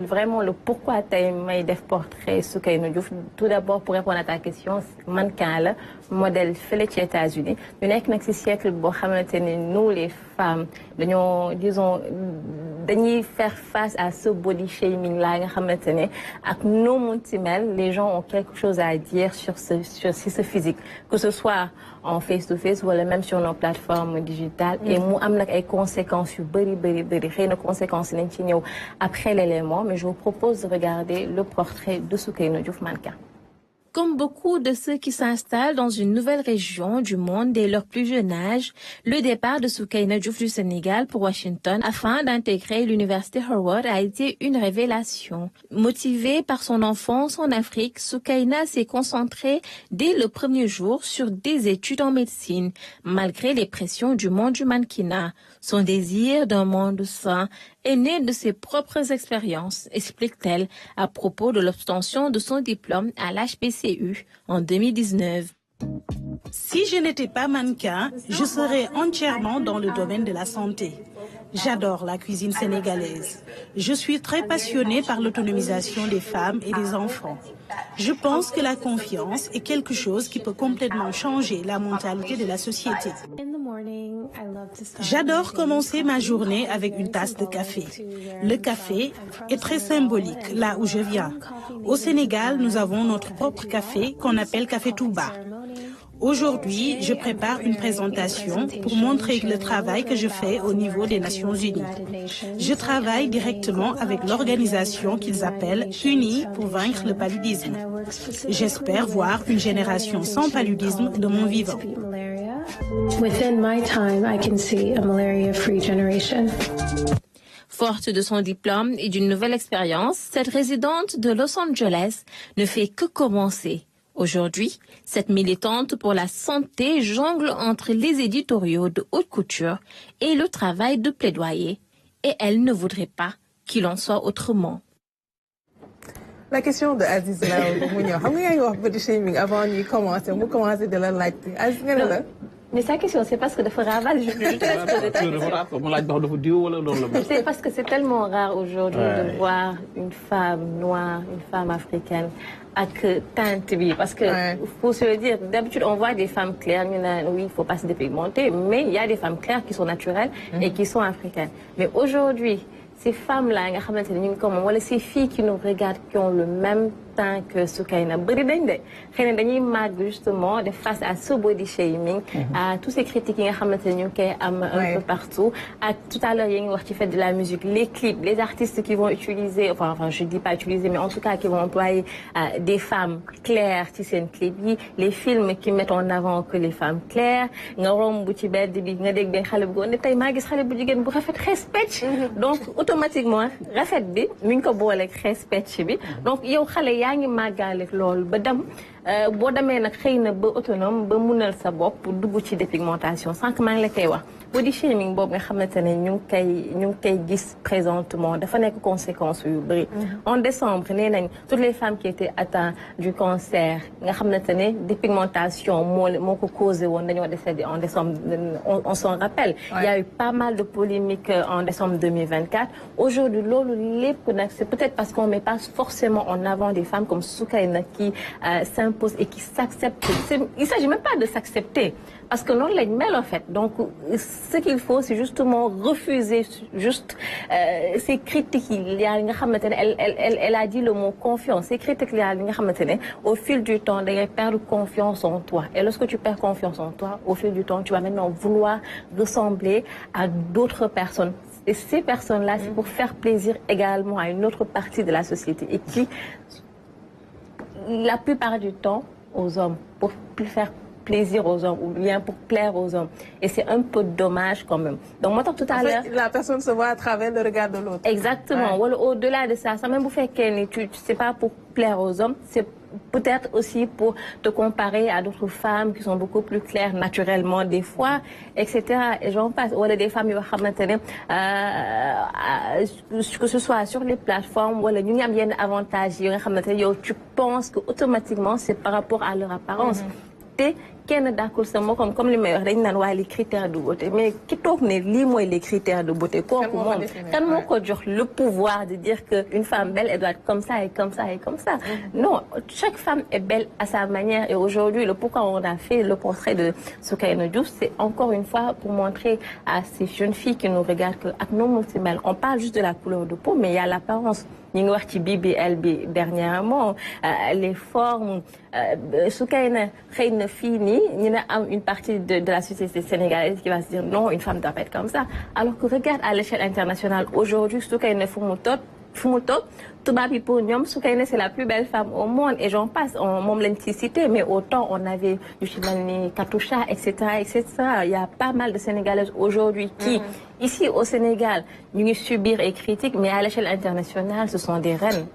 Vraiment, le pourquoi tu as des portraits Soukeyna Diouf, tout d'abord pour répondre à ta question, mannequin la modèle fële ci États-Unis ñu nekk nag ci siècle boo xamante ne nous les femmes dañoo disons dañuy faire face à ce body shaming là nga xamante ne ak noo munti mel les gens ont quelque chose à dire sur ce physique que ce soit en face to face wala même sur nos plateformes digitales et mu am nag ay conséquences yu bëri xëy na conséquences nañ ci ñëw après l'élément mais je vous propose de regarder le portrait de Soukeyna Diouf mannequin. Comme beaucoup de ceux qui s'installent dans une nouvelle région du monde dès leur plus jeune âge, le départ de Soukeyna Diouf du Sénégal pour Washington afin d'intégrer l'université Harvard a été une révélation. Motivée par son enfance en Afrique, Soukeyna s'est concentrée dès le premier jour sur des études en médecine, malgré les pressions du monde du mannequinat. Son désir d'un monde sain est né de ses propres expériences, explique-t-elle à propos de l'obtention de son diplôme à l'HBCU en 2019. Si je n'étais pas mannequin, je serais entièrement dans le domaine de la santé. J'adore la cuisine sénégalaise. Je suis très passionnée par l'autonomisation des femmes et des enfants. Je pense que la confiance est quelque chose qui peut complètement changer la mentalité de la société. J'adore commencer ma journée avec une tasse de café. Le café est très symbolique là où je viens. Au Sénégal, nous avons notre propre café qu'on appelle Café Touba. Aujourd'hui, je prépare une présentation pour montrer le travail que je fais au niveau des Nations Unies. Je travaille directement avec l'organisation qu'ils appellent Unis pour vaincre le paludisme. J'espère voir une génération sans paludisme de mon vivant. Within my time, I can see a malaria-free generation. Forte de son diplôme et d'une nouvelle expérience, cette résidente de Los Angeles ne fait que commencer. Aujourd'hui, cette militante pour la santé jongle entre les éditoriaux de haute couture et le travail de plaidoyer. Et elle ne voudrait pas qu'il en soit autrement. La question de Aziz là, xam nga yaa ngi wax body shaming avant ñuy commencer mu commencer de la laajte Aziz nga ne la. Mais sa question, c'est parce que de ravage. C'est parce que c'est tellement rare aujourd'hui de voir une femme noire, une femme africaine avec teinte vie. Parce que, faut se le dire, d'habitude, on voit des femmes claires, oui, il ne faut pas se dépigmenter, mais il y a des femmes claires qui sont naturelles et qui sont africaines. Mais aujourd'hui, ces femmes-là, ces filles qui nous regardent, qui ont le même teint que Soukeyna, justement face à ce body shaming, à tous ces critiques qui un peu partout. Tout à l'heure, il y a fait de la musique, les clips, les artistes qui vont utiliser, enfin je ne dis pas utiliser, mais en tout cas qui vont employer des femmes claires, les films qui mettent en avant que les femmes claires, donc automatiquement rafet bi mi ngi ko boole ak respect bi donc yow xale yaa ngi màggaale loolu ba dem boo demee nag xëy na ba autonome ba munal sa bopp dugg ci dépigmentation sànq maa ngi la koy wax body shaming boobu nga xamante ne ñu ngi koy gis présentement dafa nekk conséquence yu bëri. En décembre nee nañ toutes les femmes qui étaient atteintes du cancer nga xamante ne dépigmentation moo ko causé woon dañoo décédé en décembre on s'en rappelle. Il y a eu pas mal de polémiques en décembre 2024. Aujourd'hui loolu lépp nag c'est peut-être parce qu'on met pas forcément en avant des femmes comme Soukeyna qui s'impose et qui s'accepte. Il s'agit même pas de s'accepter. Parce que non, les mêmes en fait. Donc, ce qu'il faut, c'est justement refuser juste ces critiques. Elle a dit le mot confiance. Ces critiques, au fil du temps, elles perdent confiance en toi. Et lorsque tu perds confiance en toi, au fil du temps, tu vas maintenant vouloir ressembler à d'autres personnes. Et ces personnes-là, c'est pour faire plaisir également à une autre partie de la société. Et qui, la plupart du temps, aux hommes, pour faire plaisir aux hommes ou bien pour plaire aux hommes. Et c'est un peu dommage quand même. Donc, moi, tout à l'heure... La personne se voit à travers le regard de l'autre. Exactement. Au-delà de ça, même vous faites que c'est pas pour plaire aux hommes, c'est peut-être aussi pour te comparer à d'autres femmes qui sont beaucoup plus claires naturellement des fois, etc. Et j'en passe. Ou des femmes que ce soit sur les plateformes, ou il y a bien avantage, tu penses que automatiquement c'est par rapport à leur apparence. beauté kenn d'accord sa morom comme li may wax dañ naan waaye les critères de beauté mais ki toog ne lii mooy les critères de beauté kooku moom kan moo ko jox le pouvoir de dire que une femme belle elle doit être comme ça et comme ça et comme ça non chaque femme est belle à sa manière et aujourd'hui le pourquoi on a fait le portrait de Soukeyna Diouf c'est encore une fois pour montrer à ces jeunes filles qui nous regardent que ak noonu si mel on parle juste de la couleur de peau mais il y a l'apparence ñu ngi wax ci BBL bi dernièrement les formes Soukeyna xëy na fii nii ñu ne am une partie de la société sénégalaise qui va se dire non une femme doit pas être comme ça alors que regarde à l'échelle internationale aujourd'hui Soukeyna fu mu toog tubaab yi pour ñoom Soukeyna c'est la plus belle femme au monde et j'en passe moom lañ ci cité mais autant on avait yu ci mel ni Katoucha etc il y a pas mal de Sénégalaises aujourd'hui qui ici au Sénégal ñu ngi subir et critiquent mais à l'échelle internationale ce sont des reines.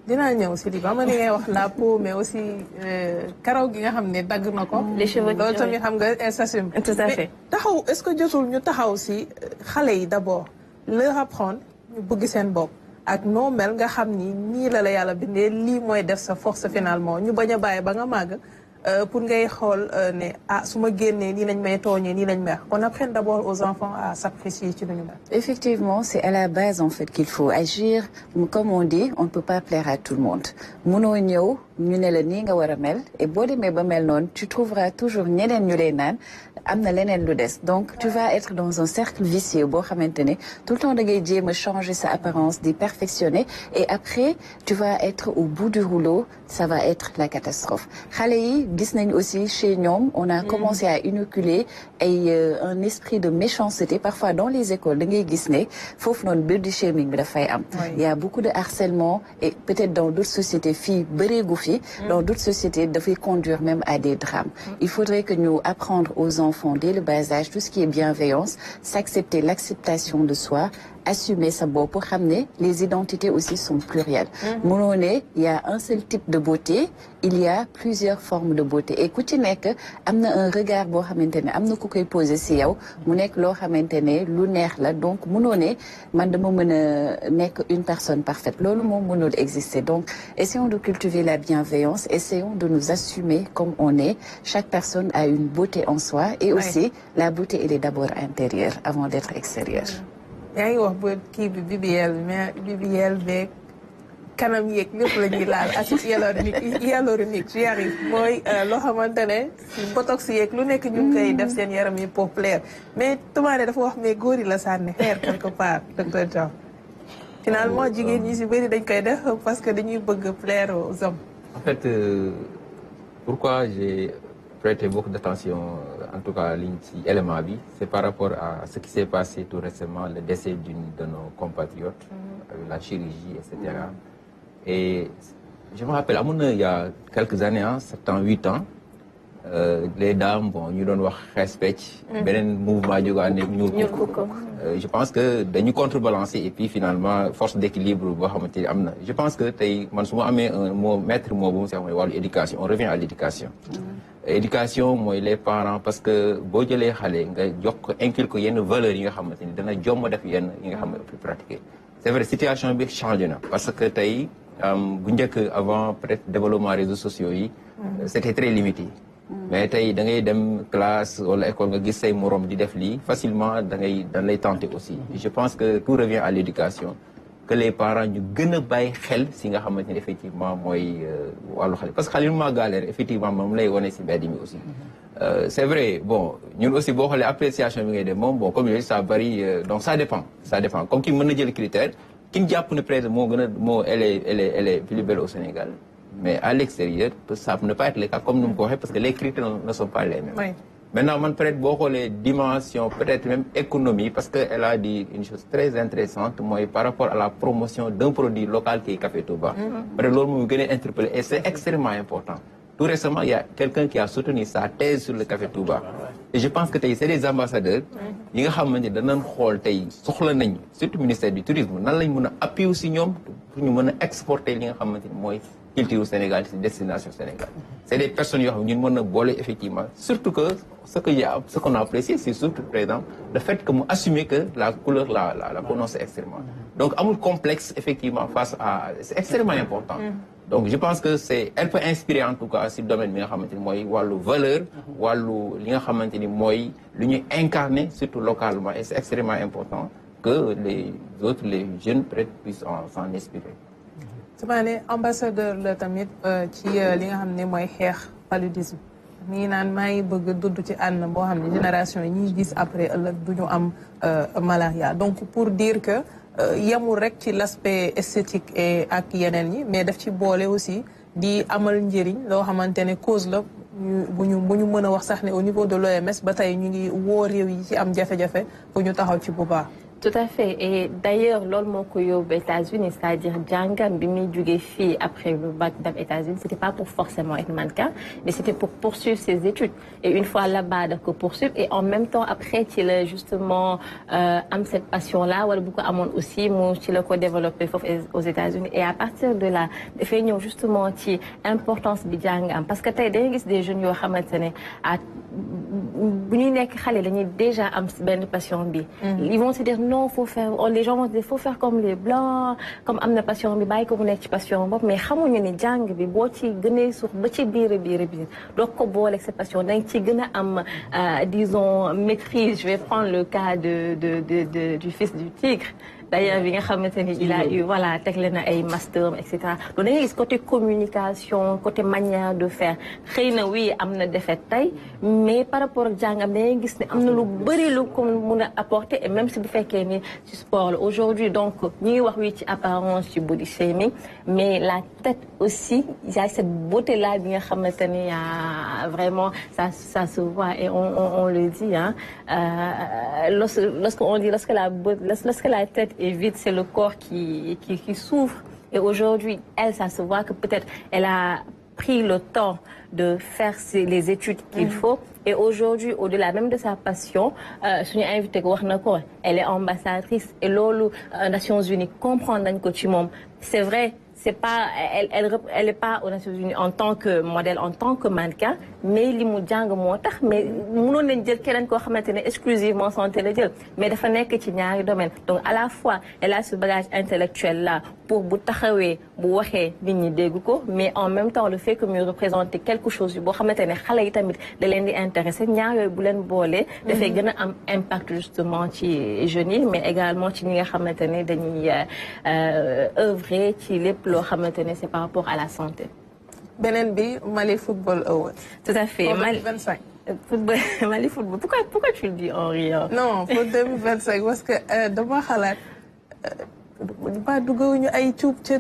dinaa ñëw si di ba ma ni ngay wax la peau mais aussi karaw gi nga xam ne dagg na ko. les cheveux loolu tamit xam nga elle s'assume. tout à fait taxaw est-ce que jotul ñu taxaw si xale yi d'abord leur apprendre ñu bëgg seen bopp. ak noo mel nga xam ni nii la yàlla bindee lii mooy def sa force finalement ñu bañ a bàyyi ba nga màgg pour ngay xool ne su ma génnee nii lañ may tooñee nii lañ may wax qu'on apprenne d'abord aux enfants à s'apprécier ci lu ñu mel. Effectivement, c'est à la base en fait qu'il faut agir comme on dit on ne peut pas plaire à tout le monde mënoo ñëw ñu ne la nii nga war a mel et boo demee ba mel noonu tu trouveras toujours ñeneen ñu lay naan am na leneen lu des donc tu vas être dans un cercle vicieux boo xamante ne tout le temps da ngay jéem a changer sa apparence di perfectionner et après tu vas être au bout du rouleau ça va être la catastrophe xale yi gis nañ aussi chez ñoom on a commencé à inoculer un esprit de méchanceté parfois dans les écoles da ngay gis ne foofu noonu body shaming bi dafay am il y a beaucoup de harcèlement et peut-être dans d'autres sociétés fii bëreegu fi dans d'autres sociétés dafay conduire même à des drames il faudrait que ñu apprendre aux enfants dès le bas âge tout ce qui est bienveillance s'accepter l'acceptation de soi assumer sa bopp pour xam ne les identités aussi sont plurielles mënoo ne il y a un seul type de beauté il y a plusieurs formes de beauté et ku ci nekk am na un regard boo xamante ne am na ku koy poser si yow mu nekk loo xamante ne lu neex la donc mënoo ne man dama mën a nekk une personne parfaite loolu moom mënul exister donc essayons de cultiver la bienveillance essayons de nous assumer comme on est chaque personne a une beauté en soi et aussi la beauté elle est d'abord intérieure avant d'être extérieure yaa ngi wax ba kii bi BBL mais BBL beeg kanam yeeg lépp la ñuy laal acide hyaluronique j'y arrive mooy loo xamante ne botox yeeg lu nekk ñu ngi koy def seen yaram yi pour plaire mais Toumane dafa wax mais góor yi la sànni xeer quelque part docteur Diaw finalement jigéen ñi si bëri dañ koy def parce que dañuy bëgg plaire aux hommes. En fait pourquoi j'ai prêté beaucoup d'attention en tout cas liñ ci élément bi c'est par rapport à ce qui s'est passé tout récemment le décès d'une de nos compatriotes avec la chirurgie etc et je me rappelle amoon na il y a quelques années 7 ans 8 ans les dames bon ñu doon wax xees pecc beneen mouvement jógaa ne ñuul ko je pense que dañu contrebalancer et puis finalement force d'équilibre boo xamante ni am na je pense que tey man su ma amee un mot maître mot bu mu sax mooy wàllu éducation on revient à l'éducation éducation mooy les parents parce que boo jëlee xale nga jox ko inculquer yenn valeurs yi nga xamante ni dana jomb def yenn yi nga xam ne plus pratiquer c'est vrai situation bi changé na parce que tey bu njëkk avant peut-être développement réseaux sociaux yi c'était très limité mais tey da ngay dem classe wala école nga gis say morom di def lii facilement dañ lay tenter aussi je pense que tout revient à l'éducation que les parents ñu gën a bàyyi xel si nga xamante ni effectivement mooy wàllu xale parce que xale yu ma galère effectivement moom lay wane si mbedd mi aussi c'est vrai bon ñun aussi boo xoolee appréciation bi ngay def moom bon comme yooyu ça varie donc ça dépend comme ki mën na jël critère ki ñu jàpp ne peut-être moo gën a moo elle est plus belle au Sénégal mais à l'extérieur ça ne peut pas être le cas comme nu mu ko waxee parce que les critères ne sont pas les mêmes. Oui. Maintenant man peut-être boo xoolee dimension peut-être même économie parce que elle a dit une chose très intéressante mooy par rapport à la promotion d'un produit local qui est Café Touba. Peut-être loolu moom gën a interpellé et c'est extrêmement important. Tout récemment il y a quelqu'un qui a soutenu sa thèse sur le Café Touba et je pense que tey c'est des ambassadeurs yi nga xamante ne danañ xool tey soxla nañ surtout ministère du tourisme nan lañ mën a appuyer aussi ñoom pour ñu mën a exporter li nga xamante ni mooy culture Sénégal ci destination Sénégal c'est des personnes yoo xam ne ñun mën na boole effectivement surtout que ce qu'on a apprécié c'est surtout par exemple le fait que mu assumer que la couleur la prononce extrêmement donc amul complexe effectivement face à c'est extrêmement important. Donc je pense que elle peut inspirer en tout cas si domaine bi nga xamante ni mooy wàllu valeur wàllu li nga xamante ni mooy lu ñuy incarner surtout localement et c'est extrêmement important que les jeunes peut-être puissent s'en inspirer. sama ne ambassadeur la tamit ci li nga xam ne mooy xeex paludisme nii naan maa ngi bëgg dudd ci ànd boo xam ne génération yi ñuy gis après ëllëg du ñu am malaria donc pour dire que yemul rek ci l'aspect esthétique et ak yeneen yi mais daf ci boole aussi di amal njëriñ loo xamante ne cause la bu ñu mën a wax sax ne au niveau de l'OMS ba tey ñu ngi woo réew yi ci am jafe-jafe pour ñu taxaw ci bu baax. Tout à fait. Et d'ailleurs, loolu moo ko yóbbu États-Unis, c'est-à-dire jàngam bi muy jógee fii après le bac dem États-Unis, c'était pas pour forcément être mannequin, mais c'était pour poursuivre ses études. Et une fois là-bas, daf ko poursuivre et en même temps après ci la justement am cette passion-là wala bu ko amoon aussi mu ci la ko développé foofu aux États-Unis. Et à partir de là dafay ñëw justement ci importance bi jàng am parce que tey dañuy gis des jeunes yoo xamante ne bu ñuy nekk xale dañuy déjà am benn passion bi. Ils vont se dire non les gens vont se dire faut faire comme les blancs comme am na passion bi bàyyi ko mu nekk ci passion bopp mais xamuñu ne jàng bi boo ci gënee suuf ba ci biir doo ko booleeg sa passion da nga ci gën a am disons maîtrise. Je vais prendre le cas du fils du tigre. D'ailleurs bi nga xamante ni il a eu voilà tegle na ay master et cetera donc da ngay gis côté communication côté manière de faire xëy na oui am na défaite tey mais par rapport ak jàngam da ngay gis ne am na lu bëri lu ko mun a apporter et même si bu fekkee ni ci sport la aujourd'hui donc ñi ngi wax oui ci apparence ci body shaming mais la tête aussi il y a cette beauté là bi nga xamante ni vraiment ça se voit et on le dit hein lorsque la tête est vide, c'est le corps qui souffre. Et aujourd'hui, ça se voit que peut-être elle a pris le temps de faire les études qu'il faut. Et aujourd'hui, au-delà même de sa passion, suñu invité ko wax na ko elle est ambassadrice. Et loolu Nations Unies comprendre nañ ko ci moom. C'est vrai. C'est pas, elle est pas aux Nations Unies en tant que modèle, en tant que mannequin, mais li mu jàng moo tax mais mënoon nañ jël keneen koo xamante ne exclusivement santé la jël mais dafa nekk ci ñaari domaine donc à la fois elle a ce bagage intellectuel là pour bu taxawee bu waxee nit ñi dégg ko mais en même temps le fait que muy représenter quelque chose boo xamante ne xale yi tamit da leen di intéressé ñaar yooyu bu leen boolee dafay gën a am impact justement ci jeunes yi mais également ci ñi nga xamante ne dañuy œuvrer ci lépp loo xamante ne c'est par rapport à la santé. beneen bi Mali Football Award. Tout à fait. Mali 25. Mali Football pourquoi tu le dis en riant? Non pour 2025 parce que dama xalaat ba duggawuñu ay cuub ca